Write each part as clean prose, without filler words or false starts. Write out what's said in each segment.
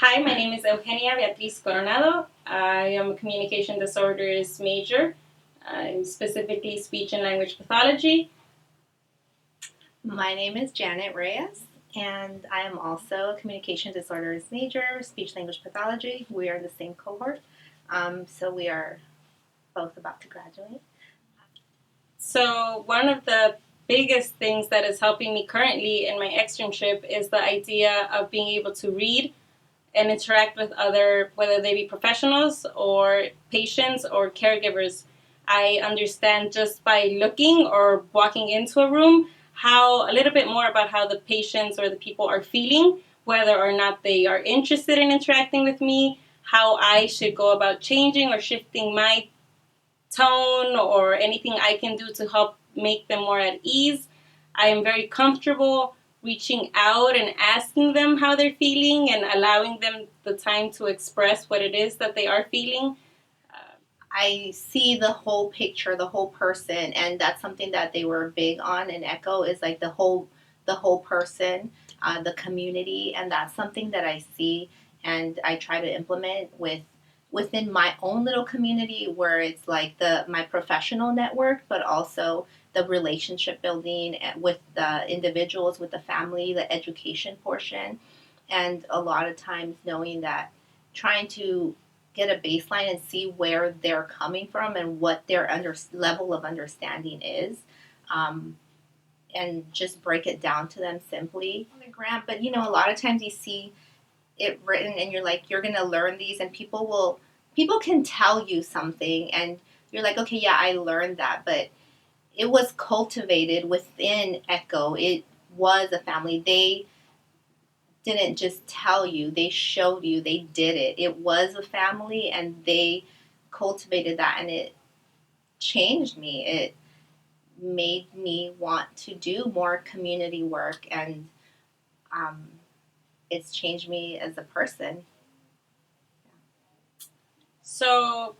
Hi, my name is Eugenia Beatriz Coronado. I am a communication disorders major, specifically speech and language pathology. My name is Janet Reyes, and I am also a communication disorders major, speech language pathology. We are in the same cohort, so we are both about to graduate. So one of the biggest things that is helping me currently in my externship is the idea of being able to read and interact with other, whether they be professionals or patients or caregivers. I understand just by looking or walking into a room how a little bit more about how the patients or the people are feeling, whether or not they are interested in interacting with me, how I should go about changing or shifting my tone or anything I can do to help make them more at ease. I am very comfortable reaching out and asking them how they're feeling and allowing them the time to express what it is that they are feeling. I see the whole picture, the whole person, and that's something that they were big on in ECHO is like the whole person, the community, and that's something that I see and I try to implement within my own little community where it's like my professional network, but also the relationship building with the individuals, with the family, the education portion, and a lot of times knowing that trying to get a baseline and see where they're coming from and what their level of understanding is, and just break it down to them simply on the grant. But a lot of times you see it written and you're like, you're gonna learn these, and people can tell you something and you're like, okay, yeah, I learned that, but it was cultivated within ECHO. It was a family. They didn't just tell you, they showed you, they did it. It was a family and they cultivated that, and it changed me. It made me want to do more community work, and it's changed me as a person. So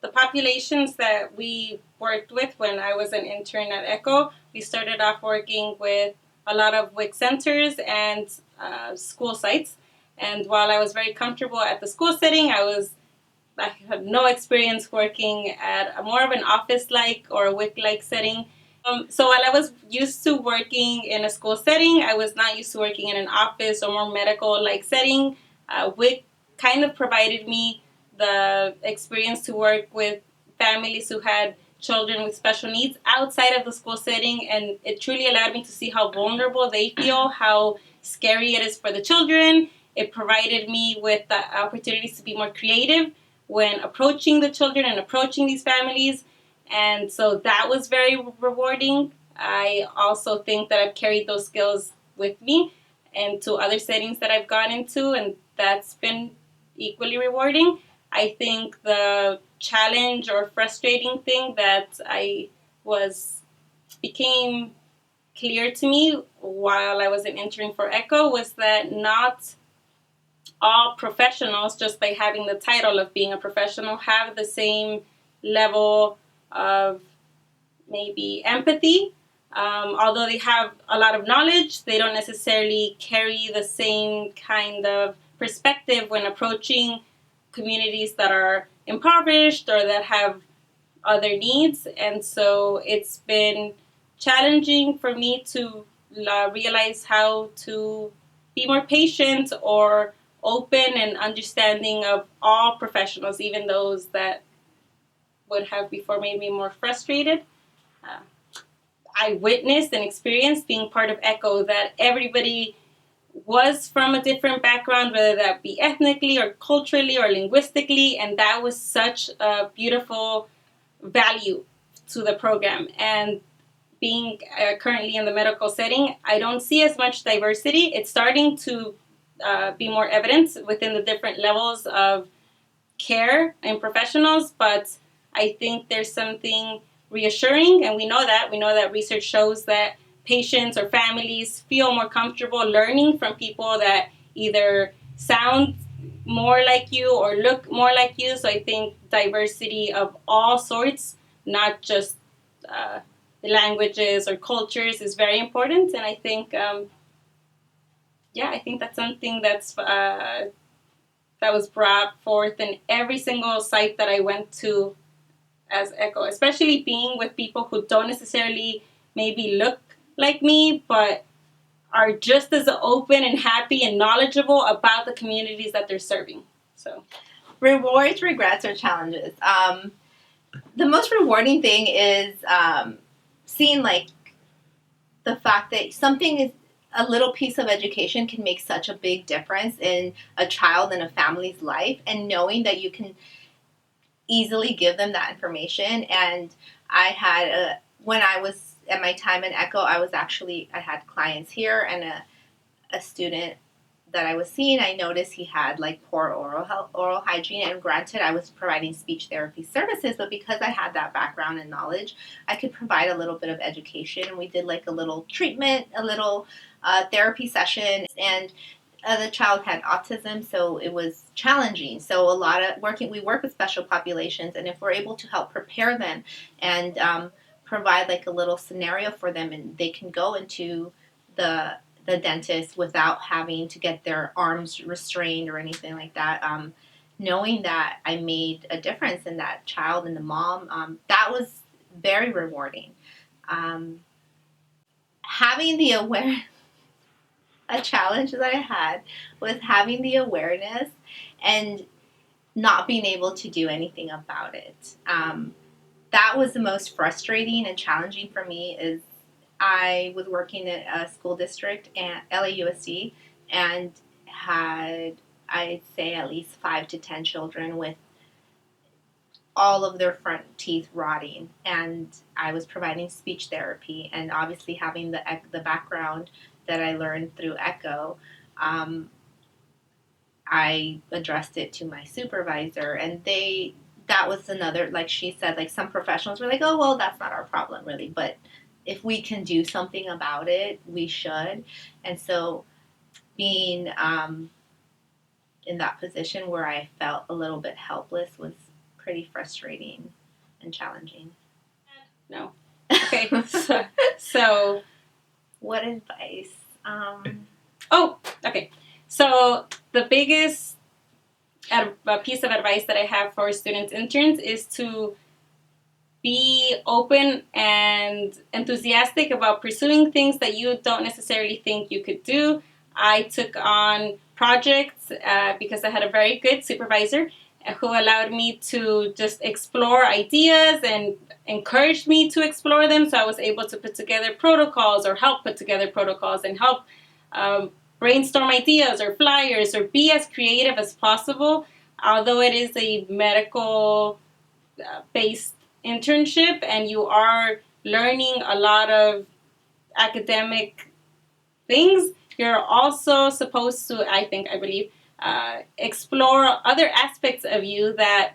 the populations that we worked with when I was an intern at ECHO, we started off working with a lot of WIC centers and school sites. And while I was very comfortable at the school setting, I had no experience working at more of an office-like or a WIC-like setting. So while I was used to working in a school setting, I was not used to working in an office or more medical-like setting. WIC kind of provided me the experience to work with families who had children with special needs outside of the school setting, and it truly allowed me to see how vulnerable they feel, how scary it is for the children. It provided me with the opportunities to be more creative when approaching the children and approaching these families, and so that was very rewarding. I also think that I've carried those skills with me into other settings that I've gone into, and that's been equally rewarding. I think the challenge or frustrating thing that became clear to me while I was an intern for ECHO was that not all professionals, just by having the title of being a professional, have the same level of maybe empathy. Although they have a lot of knowledge, they don't necessarily carry the same kind of perspective when approaching communities that are impoverished or that have other needs. And so it's been challenging for me to realize how to be more patient or open and understanding of all professionals, even those that would have before made me more frustrated. I witnessed and experienced being part of ECHO that everybody was from a different background, whether that be ethnically or culturally or linguistically, and that was such a beautiful value to the program. And being currently in the medical setting, I don't see as much diversity. It's starting to be more evident within the different levels of care and professionals, but I think there's something reassuring, and we know that research shows that patients or families feel more comfortable learning from people that either sound more like you or look more like you. So I think diversity of all sorts, not just the languages or cultures, is very important. And I think, I think that's something that's that was brought forth in every single site that I went to as ECHO, especially being with people who don't necessarily maybe look like me, but are just as open and happy and knowledgeable about the communities that they're serving. So, rewards, regrets, or challenges. The most rewarding thing is seeing like the fact that something is a little piece of education can make such a big difference in a child and a family's life, and knowing that you can easily give them that information. And I had when I was at my time in ECHO, I had clients here, and a student that I was seeing, I noticed he had like poor oral hygiene, and granted I was providing speech therapy services, but because I had that background and knowledge, I could provide a little bit of education, and we did like a little treatment, a little therapy session, and the child had autism, so it was challenging. So a lot of we work with special populations, and if we're able to help prepare them and provide like a little scenario for them, and they can go into the dentist without having to get their arms restrained or anything like that, knowing that I made a difference in that child and the mom, that was very rewarding. Having the a challenge that I had was having the awareness and not being able to do anything about it. That was the most frustrating and challenging for me. Is I was working at a school district at LAUSD and had, I'd say, at least 5 to 10 children with all of their front teeth rotting, and I was providing speech therapy, and obviously having the background that I learned through ECHO, I addressed it to my supervisor, and that was another, like she said, like some professionals were like, oh, well, that's not our problem really, but if we can do something about it, we should. And so being in that position where I felt a little bit helpless was pretty frustrating and challenging. No. Okay. so what advice? Okay. So the biggest piece of advice that I have for students interns is to be open and enthusiastic about pursuing things that you don't necessarily think you could do. I took on projects because I had a very good supervisor who allowed me to just explore ideas and encouraged me to explore them. So I was able to put together protocols or help put together protocols and help brainstorm ideas or flyers or be as creative as possible. Although it is a medical based internship and you are learning a lot of academic things, you're also supposed to, I believe, explore other aspects of you that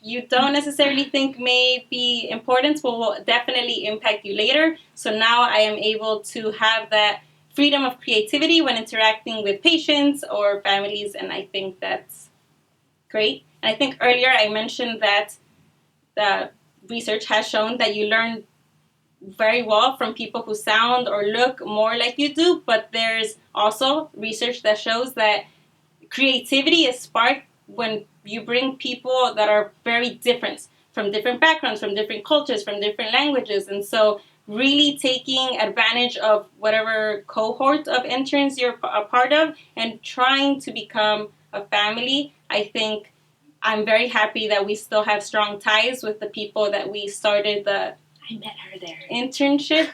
you don't necessarily think may be important, but will definitely impact you later. So now I am able to have that freedom of creativity when interacting with patients or families, and I think that's great. And I think earlier I mentioned that the research has shown that you learn very well from people who sound or look more like you do, but there's also research that shows that creativity is sparked when you bring people that are very different, from different backgrounds, from different cultures, from different languages. And so really taking advantage of whatever cohort of interns you're a part of and trying to become a family. I think I'm very happy that we still have strong ties with the people that we started the I met her there. Internship.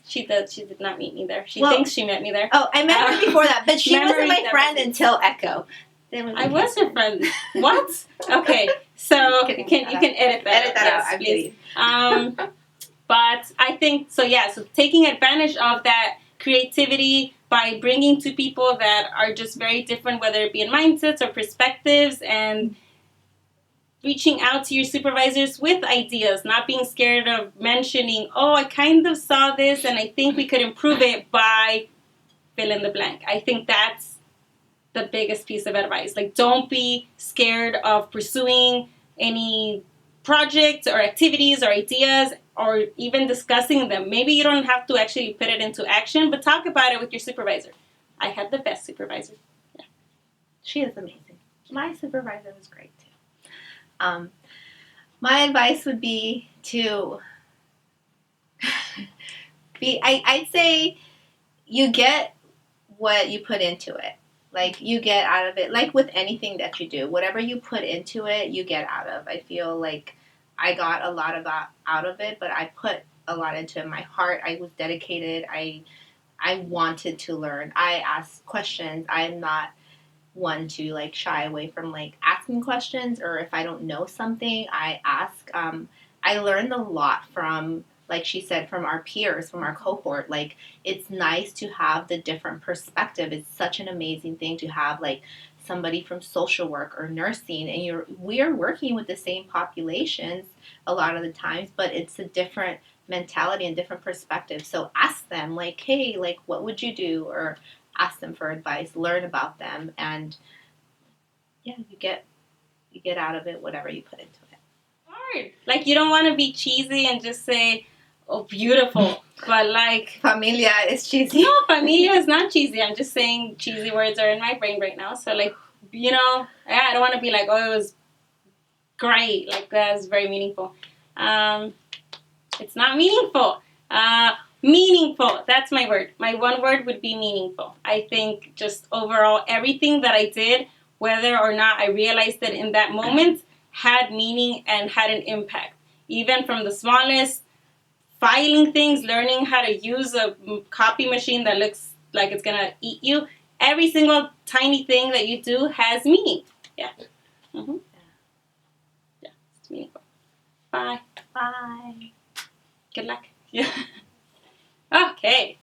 She did not meet me there. She thinks she met me there. Oh, I met her before that, but she wasn't my friend until ECHO. I was her friend. What? Okay, so you can edit that. Edit that out, please. But I think so. Yeah. So taking advantage of that creativity by bringing two people that are just very different, whether it be in mindsets or perspectives, and reaching out to your supervisors with ideas, not being scared of mentioning, oh, I kind of saw this and I think we could improve it by fill in the blank. I think that's the biggest piece of advice. Like, don't be scared of pursuing any projects or activities or ideas or even discussing them. Maybe you don't have to actually put it into action, but talk about it with your supervisor. I had the best supervisor. Yeah. She is amazing. My supervisor was great too. My advice would be to I'd say you get what you put into it. Like, you get out of it, like with anything that you do, whatever you put into it, you get out of. I feel like I got a lot out of it, but I put a lot into it. My heart, I was dedicated. I wanted to learn. I asked questions. I'm not one to like shy away from like asking questions, or if I don't know something, I ask. I learned a lot from, like she said, from our peers, from our cohort. Like, it's nice to have the different perspective. It's such an amazing thing to have like somebody from social work or nursing, and we are working with the same populations a lot of the times, but it's a different mentality and different perspective. So ask them, like, hey, like, what would you do? Or ask them for advice, learn about them, and yeah, you get out of it whatever you put into it. Hard. Like, you don't want to be cheesy and just say, oh, beautiful. But like, familia is cheesy. No, familia is not cheesy. I'm just saying cheesy words are in my brain right now. So like, I don't want to be like, oh, it was great. Like, that was very meaningful. It's not meaningful. Meaningful. That's my word. My one word would be meaningful. I think just overall, everything that I did, whether or not I realized it in that moment, had meaning and had an impact. Even from the smallest filing things, learning how to use a copy machine that looks like it's going to eat you. Every single tiny thing that you do has meaning. Yeah. Mm-hmm. Yeah, it's meaningful. Bye. Bye. Good luck. Yeah. Okay.